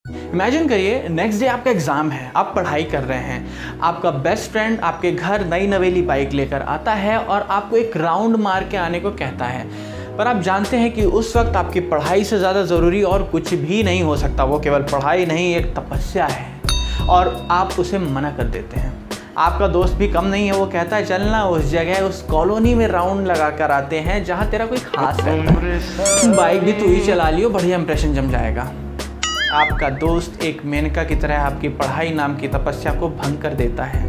Imagine करिए next day आपका exam है, आप पढ़ाई कर रहे हैं, आपका बेस्ट फ्रेंड आपके घर नई नवेली बाइक लेकर आता है और आपको एक राउंड मार के आने को कहता है, पर आप जानते हैं कि उस वक्त आपकी पढ़ाई से ज़्यादा ज़रूरी और कुछ भी नहीं हो सकता। वो केवल पढ़ाई नहीं, एक तपस्या है और आप उसे मना कर देते हैं। आपका दोस्त भी कम नहीं है, वो कहता है चलना उस जगह उस कॉलोनी में राउंड लगा कर आते हैं जहाँ तेरा कोई खास रहता है, बाइक भी तू ही चला लियो, बढ़िया इंप्रेशन जम जाएगा। आपका दोस्त एक मेनका की तरह आपकी पढ़ाई नाम की तपस्या को भंग कर देता है।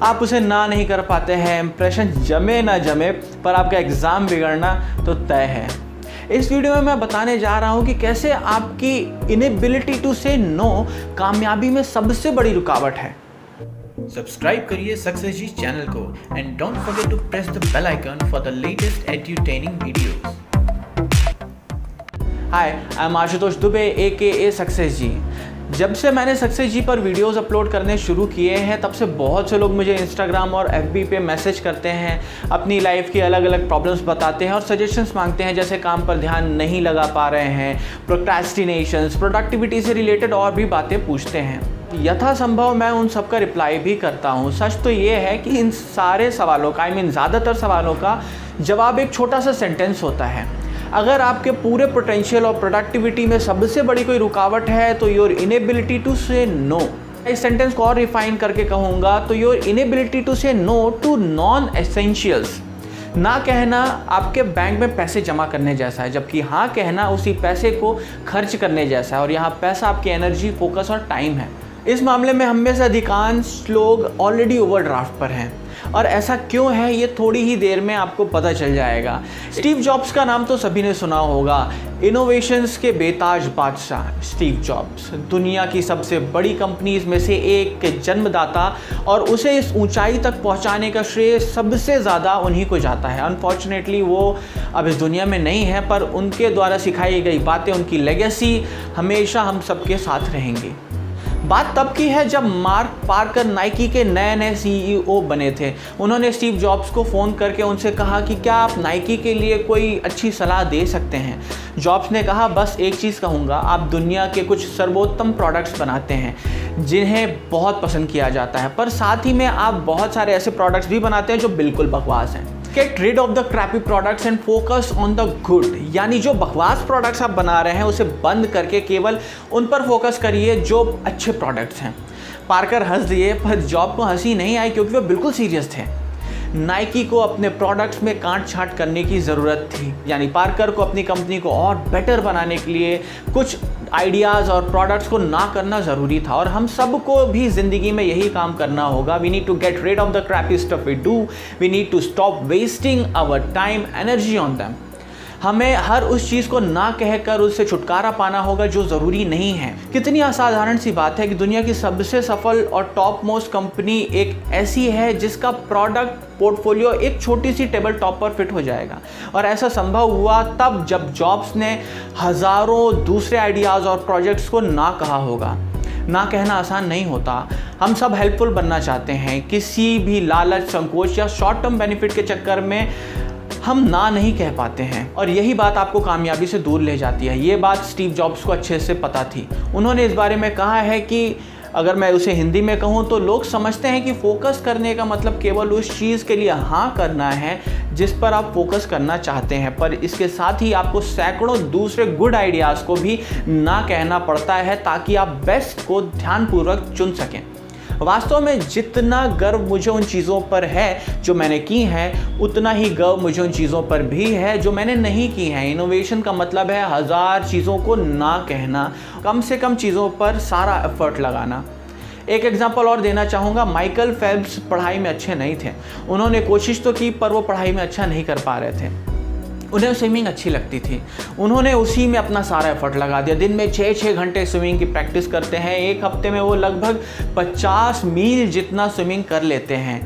आप उसे ना नहीं कर पाते हैं, इंप्रेशन जमे ना जमे, पर आपका एग्ज़ाम बिगड़ना तो तय है। इस वीडियो में मैं बताने जा रहा हूँ कि कैसे आपकी इनेबिलिटी टू से नो कामयाबी में सबसे बड़ी रुकावट है। सब्सक्राइब करिए सक्सेस जी चैनल को and don't forget to press the bell icon for the latest edutaining videos. Hi, I am Ashutosh Dubey AKA success ji. जब से मैंने सक्सेस जी पर वीडियोस अपलोड करने शुरू किए हैं तब से बहुत से लोग मुझे इंस्टाग्राम और FB पे मैसेज करते हैं, अपनी लाइफ की अलग अलग प्रॉब्लम्स बताते हैं और सजेशंस मांगते हैं, जैसे काम पर ध्यान नहीं लगा पा रहे हैं, प्रोक्रेस्टिनेशंस, प्रोडक्टिविटी से रिलेटेड और भी बातें पूछते हैं। यथासंभव मैं उन सब का रिप्लाई भी करता हूँ। सच तो ये है कि इन सारे सवालों का ज़्यादातर सवालों का जवाब एक छोटा सा सेंटेंस होता है। अगर आपके पूरे पोटेंशियल और प्रोडक्टिविटी में सबसे बड़ी कोई रुकावट है तो योर इनेबिलिटी टू से नो। इस सेंटेंस को और रिफाइन करके कहूँगा तो योर इनेबिलिटी टू से नो टू नॉन एसेंशियल्स। ना कहना आपके बैंक में पैसे जमा करने जैसा है, जबकि हाँ कहना उसी पैसे को खर्च करने जैसा है, और यहाँ पैसा आपकी एनर्जी, फोकस और टाइम है। इस मामले में हम में से अधिकांश लोग ऑलरेडी ओवरड्राफ्ट पर हैं, और ऐसा क्यों है ये थोड़ी ही देर में आपको पता चल जाएगा। स्टीव जॉब्स का नाम तो सभी ने सुना होगा, इनोवेशंस के बेताज बादशाह स्टीव जॉब्स, दुनिया की सबसे बड़ी कंपनीज में से एक के जन्मदाता, और उसे इस ऊंचाई तक पहुंचाने का श्रेय सबसे ज़्यादा उन्हीं को जाता है। अनफॉर्चुनेटली वो अब इस दुनिया में नहीं है, पर उनके द्वारा सिखाई गई बातें, उनकी लेगेसी हमेशा हम सबके साथ रहेंगी। बात तब की है जब मार्क पार्कर नाइकी के नए CEO बने थे। उन्होंने स्टीव जॉब्स को फ़ोन करके उनसे कहा कि क्या आप नाइकी के लिए कोई अच्छी सलाह दे सकते हैं। जॉब्स ने कहा, बस एक चीज़ कहूँगा, आप दुनिया के कुछ सर्वोत्तम प्रोडक्ट्स बनाते हैं जिन्हें बहुत पसंद किया जाता है, पर साथ ही में आप बहुत सारे ऐसे प्रोडक्ट्स भी बनाते हैं जो बिल्कुल बकवास हैं। Get rid of the crappy products and focus on the good। यानी जो बकवास प्रोडक्ट्स आप बना रहे हैं उसे बंद करके केवल उन पर फोकस करिए जो अच्छे प्रोडक्ट्स हैं। पार्कर हंस दिए, पर जॉब को हंसी नहीं आई क्योंकि वो बिल्कुल सीरियस थे। नाइकी को अपने प्रोडक्ट्स में काट छांट करने की ज़रूरत थी, यानी पार्कर को अपनी कंपनी को और बेटर बनाने के लिए कुछ आइडियाज़ और प्रोडक्ट्स को ना करना ज़रूरी था, और हम सब को भी ज़िंदगी में यही काम करना होगा। We need to get rid of the crappy stuff we do, we need to stop wasting our time energy on them. हमें हर उस चीज़ को ना कहकर उससे छुटकारा पाना होगा जो ज़रूरी नहीं है। कितनी असाधारण सी बात है कि दुनिया की सबसे सफल और टॉप मोस्ट कंपनी एक ऐसी है जिसका प्रोडक्ट पोर्टफोलियो एक छोटी सी टेबल टॉप पर फिट हो जाएगा, और ऐसा संभव हुआ तब जब जॉब्स ने हज़ारों दूसरे आइडियाज़ और प्रोजेक्ट्स को ना कहा होगा। ना कहना आसान नहीं होता। हम सब हेल्पफुल बनना चाहते हैं, किसी भी लालच, संकोच या शॉर्ट टर्म बेनिफिट के चक्कर में हम ना नहीं कह पाते हैं, और यही बात आपको कामयाबी से दूर ले जाती है। ये बात स्टीव जॉब्स को अच्छे से पता थी। उन्होंने इस बारे में कहा है कि अगर मैं उसे हिंदी में कहूँ तो लोग समझते हैं कि फोकस करने का मतलब केवल उस चीज़ के लिए हाँ करना है जिस पर आप फोकस करना चाहते हैं, पर इसके साथ ही आपको सैकड़ों दूसरे गुड आइडियाज़ को भी ना कहना पड़ता है ताकि आप बेस्ट को ध्यानपूर्वक चुन सकें। वास्तव में जितना गर्व मुझे उन चीज़ों पर है जो मैंने की हैं, उतना ही गर्व मुझे उन चीज़ों पर भी है जो मैंने नहीं की हैं। इनोवेशन का मतलब है 1000 चीज़ों को ना कहना, कम से कम चीज़ों पर सारा एफर्ट लगाना। एक एग्जांपल और देना चाहूँगा। माइकल फेल्प्स पढ़ाई में अच्छे नहीं थे। उन्होंने कोशिश तो की, पर वो पढ़ाई में अच्छा नहीं कर पा रहे थे। उन्हें स्विमिंग अच्छी लगती थी, उन्होंने उसी में अपना सारा एफर्ट लगा दिया। दिन में 6-6 घंटे स्विमिंग की प्रैक्टिस करते हैं। एक हफ्ते में वो लगभग 50 मील जितना स्विमिंग कर लेते हैं।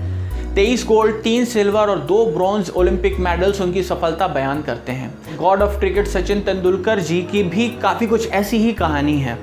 23 गोल्ड, 3 सिल्वर और 2 ब्रॉन्ज ओलंपिक मेडल्स उनकी सफलता बयान करते हैं। God of cricket Sachin Tendulkar ji की भी काफ़ी कुछ ऐसी ही कहानी है।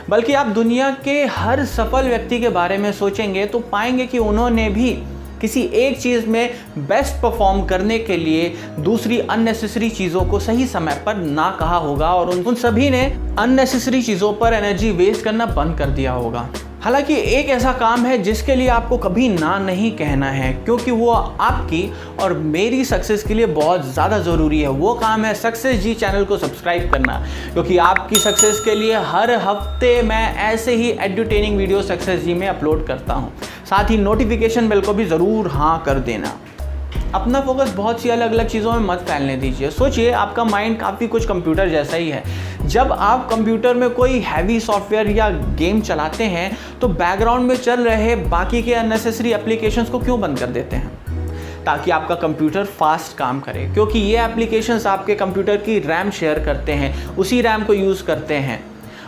बल्कि आप दुनिया के हर सफल व्यक्ति के बारे में सोचेंगे तो पाएंगे कि उन्होंने भी किसी एक चीज़ में बेस्ट परफॉर्म करने के लिए दूसरी अननेसेसरी चीज़ों को सही समय पर ना कहा होगा और उन सभी ने अननेसेसरी चीज़ों पर एनर्जी वेस्ट करना बंद कर दिया होगा। हालांकि एक ऐसा काम है जिसके लिए आपको कभी ना नहीं कहना है, क्योंकि वो आपकी और मेरी सक्सेस के लिए बहुत ज़्यादा ज़रूरी है। वो काम है सक्सेस जी चैनल को सब्सक्राइब करना, क्योंकि आपकी सक्सेस के लिए हर हफ्ते मैं ऐसे ही एंटरटेनिंग वीडियो सक्सेस जी में अपलोड करता हूँ। साथ ही नोटिफिकेशन बेल को भी ज़रूर हाँ कर देना। अपना फोकस बहुत सी अलग अलग चीज़ों में मत फैलने दीजिए। सोचिए, आपका माइंड काफ़ी कुछ कंप्यूटर जैसा ही है। जब आप कंप्यूटर में कोई हैवी सॉफ्टवेयर या गेम चलाते हैं तो बैकग्राउंड में चल रहे बाकी के अननेसेसरी एप्लीकेशंस को क्यों बंद कर देते हैं? ताकि आपका कंप्यूटर फास्ट काम करे, क्योंकि ये एप्लीकेशंस आपके कंप्यूटर की रैम शेयर करते हैं, उसी रैम को यूज़ करते हैं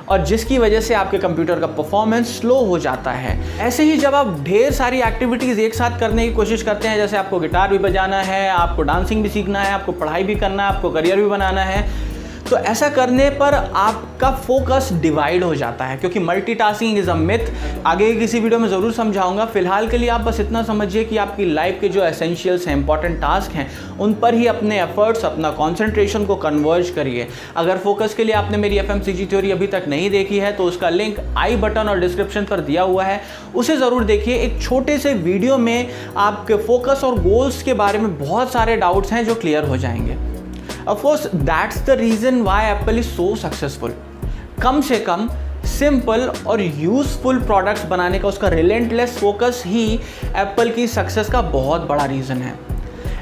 और जिसकी वजह से आपके कंप्यूटर का परफॉर्मेंस स्लो हो जाता है। ऐसे ही जब आप ढेर सारी एक्टिविटीज़ एक साथ करने की कोशिश करते हैं, जैसे आपको गिटार भी बजाना है, आपको डांसिंग भी सीखना है, आपको पढ़ाई भी करना है, आपको करियर भी बनाना है, तो ऐसा करने पर आपका फोकस डिवाइड हो जाता है, क्योंकि मल्टीटास्किंग इज़ अ मिथ। आगे किसी वीडियो में ज़रूर समझाऊंगा। फिलहाल के लिए आप बस इतना समझिए कि आपकी लाइफ के जो एसेंशियल्स हैं, इंपॉर्टेंट टास्क हैं, उन पर ही अपने एफर्ट्स, अपना कॉन्सेंट्रेशन को कन्वर्ज करिए। अगर फोकस के लिए आपने मेरी FMCG थ्योरी अभी तक नहीं देखी है तो उसका लिंक आई बटन और डिस्क्रिप्शन पर दिया हुआ है, उसे ज़रूर देखिए। एक छोटे से वीडियो में आपके फोकस और गोल्स के बारे में बहुत सारे डाउट्स हैं जो क्लियर हो जाएंगे। Of course, that's the reason why Apple is so successful. कम से कम सिंपल और यूजफुल प्रोडक्ट्स बनाने का उसका रिलेंटलेस फोकस ही एप्पल की सक्सेस का बहुत बड़ा रीज़न है।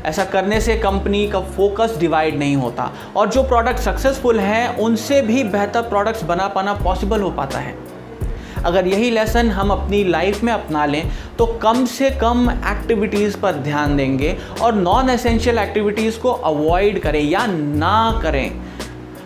ऐसा करने से कंपनी का फोकस डिवाइड नहीं होता और जो प्रोडक्ट सक्सेसफुल हैं उनसे भी बेहतर प्रोडक्ट्स बना पाना पॉसिबल हो पाता है। अगर यही लेसन हम अपनी लाइफ में अपना लें तो कम से कम एक्टिविटीज़ पर ध्यान देंगे और नॉन एसेंशियल एक्टिविटीज़ को अवॉइड करें या ना करें,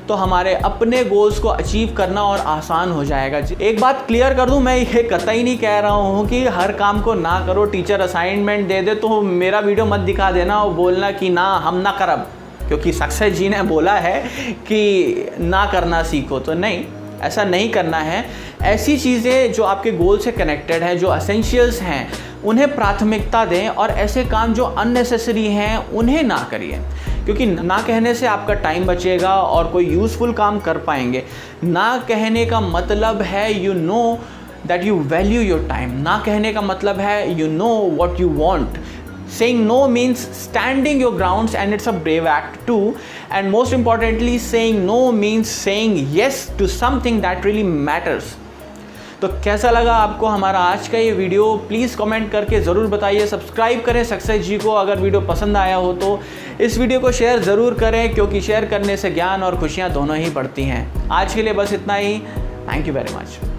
तो हमारे अपने गोल्स को अचीव करना और आसान हो जाएगा। एक बात क्लियर कर दूं, मैं ये कतई नहीं कह रहा हूँ कि हर काम को ना करो। टीचर असाइनमेंट दे दे तो मेरा वीडियो मत दिखा देना और बोलना कि ना हम ना करब, क्योंकि सक्सेस जी ने बोला है कि ना करना सीखो। तो नहीं, ऐसा नहीं करना है। ऐसी चीज़ें जो आपके गोल से कनेक्टेड हैं, जो एसेंशियल्स हैं, उन्हें प्राथमिकता दें और ऐसे काम जो अननेसेसरी हैं उन्हें ना करिए, क्योंकि ना कहने से आपका टाइम बचेगा और कोई यूज़फुल काम कर पाएंगे। ना कहने का मतलब है you know that you value your time. ना कहने का मतलब है you know what you want. Saying no means standing your grounds, and it's a brave act too. And most importantly, saying no means saying yes to something that really matters. तो कैसा लगा आपको हमारा आज का ये वीडियो? प्लीज़ कमेंट करके ज़रूर बताइए। सब्सक्राइब करें सक्सेस जी को अगर वीडियो पसंद आया हो तो। इस वीडियो को शेयर ज़रूर करें, क्योंकि शेयर करने से ज्ञान और खुशियाँ दोनों ही बढ़ती हैं। आज के लिए बस इतना ही। Thank you very much.